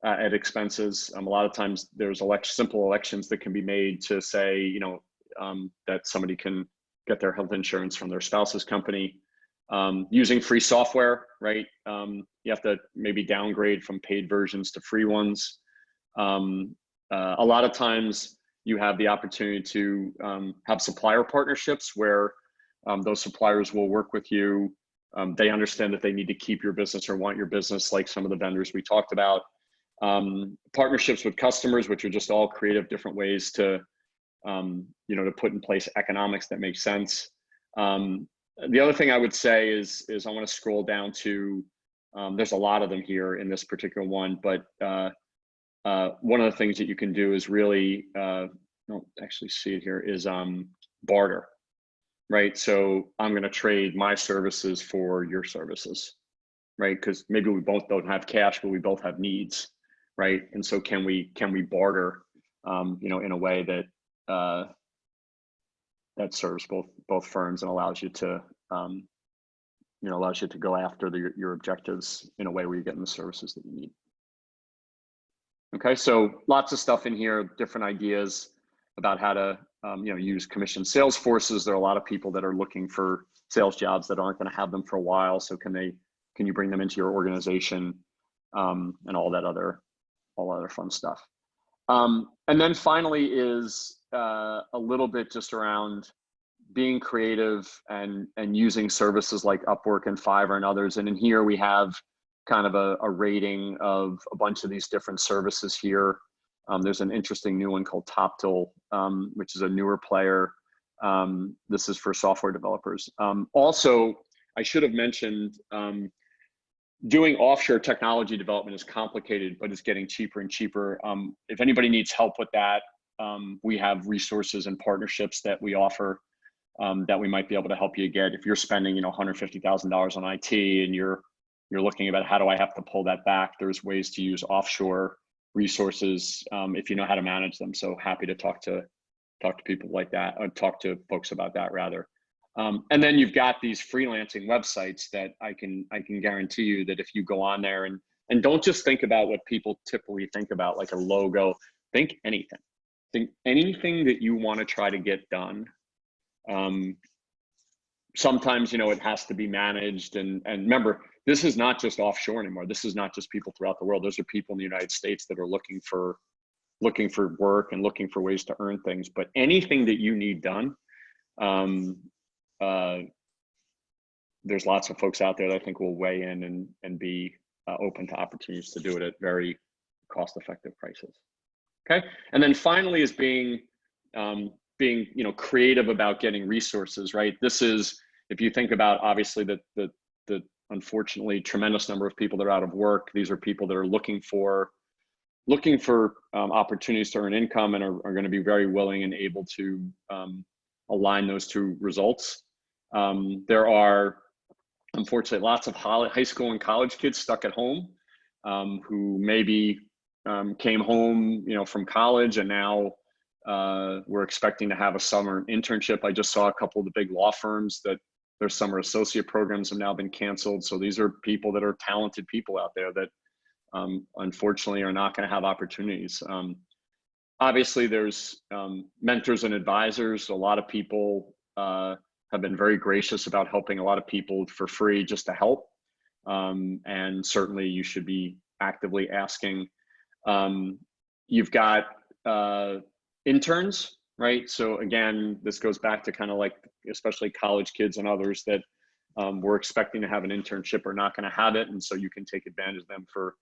Speaker 4: at expenses. A lot of times there's simple elections that can be made to say, that somebody can get their health insurance from their spouse's company. Using free software, right? You have to maybe downgrade from paid versions to free ones. A lot of times you have the opportunity to have supplier partnerships where those suppliers will work with you. They understand that they need to keep your business or want your business, like some of the vendors we talked about. Partnerships with customers, which are just all creative different ways to put in place economics that make sense. The other thing I would say is I want to scroll down to, there's a lot of them here in this particular one, but one of the things that you can do is really, I don't actually see it here, is barter, right? So I'm going to trade my services for your services, right? Because maybe we both don't have cash, but we both have needs, right? And so can we barter, in a way that that serves both firms and allows you to allows you to go after your objectives in a way where you're getting the services that you need. Okay, so lots of stuff in here, different ideas about how to use commission sales forces. There are a lot of people that are looking for sales jobs that aren't going to have them for a while. So can you bring them into your organization, and all other fun stuff. And then finally is a little bit just around being creative and using services like Upwork and Fiverr and others. And in here we have kind of a rating of a bunch of these different services here. There's an interesting new one called Toptal, which is a newer player. This is for software developers. Also, I should have mentioned, doing offshore technology development is complicated, but it's getting cheaper and cheaper. If anybody needs help with that, we have resources and partnerships that we offer that we might be able to help you get. If you're spending, $150,000 on IT and you're looking about how do I have to pull that back, there's ways to use offshore resources if you know how to manage them. So happy to talk to people like that, or talk to folks about that rather. And then you've got these freelancing websites that I can guarantee you that if you go on there and don't just think about what people typically think about, like a logo, think anything that you want to try to get done. Sometimes, it has to be managed, and remember, this is not just offshore anymore. This is not just people throughout the world. Those are people in the United States that are looking for work and looking for ways to earn things. But anything that you need done, there's lots of folks out there that I think will weigh in and be open to opportunities to do it at very cost-effective prices. Okay, and then finally is being creative about getting resources, right? This is, if you think about obviously the unfortunately tremendous number of people that are out of work. These are people that are looking for opportunities to earn income and are going to be very willing and able to align those two results. There are unfortunately lots of high school and college kids stuck at home who maybe came home from college and now we're expecting to have a summer internship. I just saw a couple of the big law firms that their summer associate programs have now been canceled. So these are people that are talented people out there that unfortunately are not going to have opportunities. Obviously, there's mentors and advisors. A lot of people have been very gracious about helping a lot of people for free just to help. And certainly you should be actively asking. You've got interns, right? So again, this goes back to kind of like, especially college kids and others that we're expecting to have an internship are not going to have it. And so you can take advantage of them for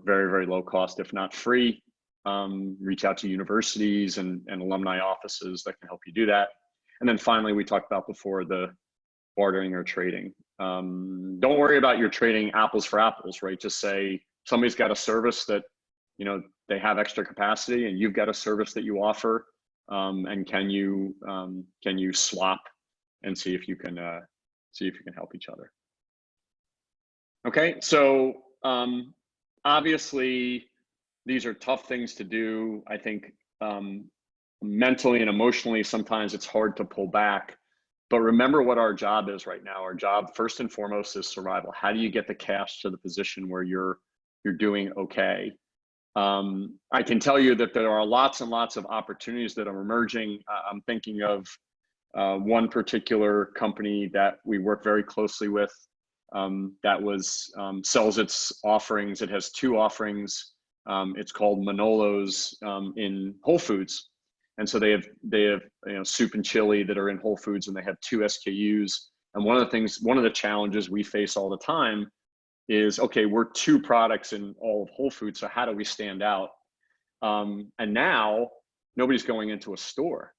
Speaker 4: very, very low cost, if not free. Reach out to universities and alumni offices that can help you do that. And then finally, we talked about before the bartering or trading. Don't worry about your trading apples for apples, right? Just say somebody's got a service that, they have extra capacity and you've got a service that you offer. And can you swap and see if you can help each other. Okay, so obviously these are tough things to do. I think mentally and emotionally, sometimes it's hard to pull back, but remember what our job is right now. Our job first and foremost is survival. How do you get the cash to the position where you're doing okay? I can tell you that there are lots and lots of opportunities that are emerging. I'm thinking of one particular company that we work very closely with that sells its offerings. It has two offerings. It's called Manolo's in Whole Foods. And so they have soup and chili that are in Whole Foods, and they have two SKUs. And one of the challenges we face all the time is, okay, we're two products in all of Whole Foods, so how do we stand out? And now nobody's going into a store,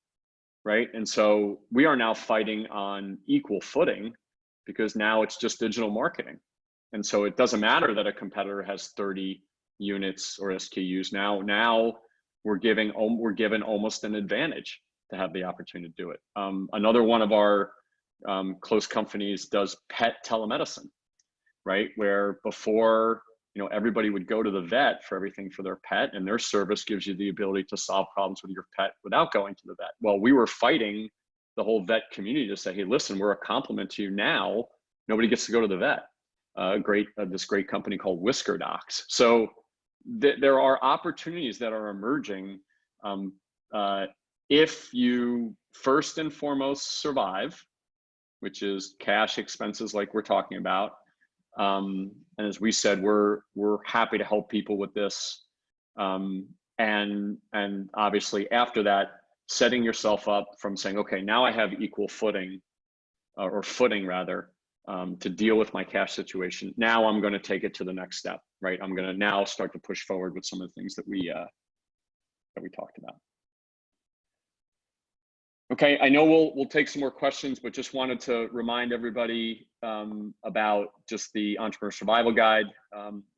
Speaker 4: right? And so we are now fighting on equal footing because now it's just digital marketing. And so it doesn't matter that a competitor has 30 units or SKUs. Now we're given almost an advantage to have the opportunity to do it. Another one of our close companies does pet telemedicine, right? Where before, everybody would go to the vet for everything for their pet, and their service gives you the ability to solve problems with your pet without going to the vet. Well, we were fighting the whole vet community to say, hey, listen, we're a compliment to you now. Nobody gets to go to the vet. This great company called Whisker Docs. So there are opportunities that are emerging if you first and foremost survive, which is cash expenses like we're talking about. And as we said, we're happy to help people with this. And obviously after that, setting yourself up from saying, okay, now I have equal footing or footing rather, to deal with my cash situation. Now I'm going to take it to the next step, right? I'm going to now start to push forward with some of the things that we talked about. Okay, I know we'll take some more questions, but just wanted to remind everybody about just the Entrepreneur Survival Guide.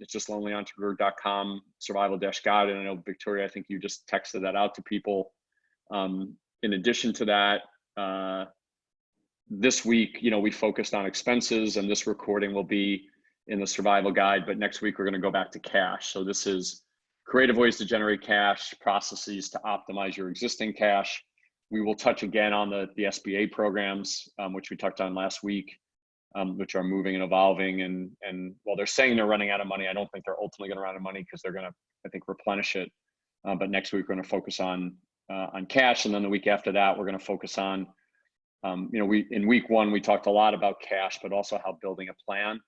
Speaker 4: It's just lonelyentrepreneur.com survival-guide. And I know, Victoria, I think you just texted that out to people. In addition to that, this week, we focused on expenses, and this recording will be in the survival guide, but next week we're going to go back to cash. So this is creative ways to generate cash, processes to optimize your existing cash. We will touch again on the SBA programs, which we touched on last week, which are moving and evolving. And while they're saying they're running out of money, I don't think they're ultimately going to run out of money because they're going to, I think, replenish it. But next week we're going to focus on cash, and then the week after that we're going to focus on, in week one we talked a lot about cash, but also how building a plan.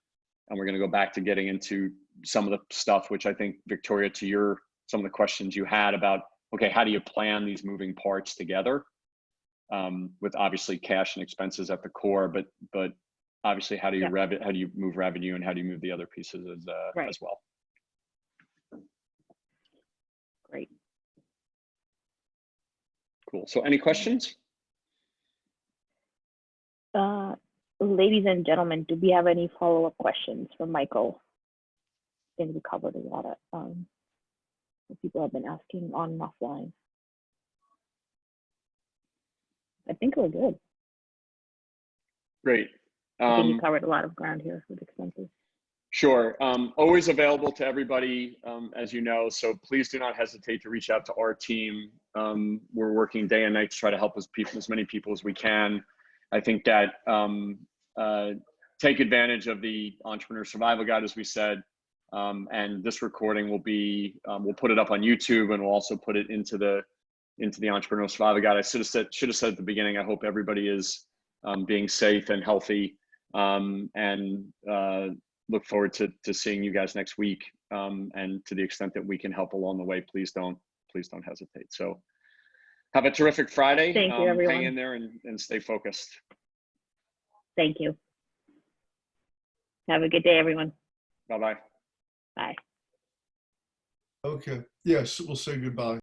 Speaker 4: And we're going to go back to getting into some of the stuff, which I think, Victoria, to some of the questions you had about, okay, how do you plan these moving parts together, with obviously cash and expenses at the core, but obviously how do you move revenue, and how do you move the other pieces as well.
Speaker 2: Great.
Speaker 4: Cool. So any questions?
Speaker 2: Ladies and gentlemen, do we have any follow-up questions for Michael? I think we covered a lot of people have been asking on and offline. I think we're good.
Speaker 4: Great.
Speaker 2: I think you covered a lot of ground here with expenses.
Speaker 4: Sure. Always available to everybody, as you know, so please do not hesitate to reach out to our team. We're working day and night to try to help as many people as we can. I think that take advantage of the Entrepreneur Survival Guide, as we said, and this recording will be, we'll put it up on YouTube, and we'll also put it into the Entrepreneur Survival Guide. I should have said at the beginning, I hope everybody is being safe and healthy, and look forward to seeing you guys next week. And to the extent that we can help along the way, please don't hesitate. So have a terrific Friday.
Speaker 2: Thank you, everyone.
Speaker 4: Hang in there and stay focused.
Speaker 2: Thank you. Have a good day, everyone.
Speaker 4: Bye-bye.
Speaker 2: Bye.
Speaker 1: Okay. Yes, we'll say goodbye.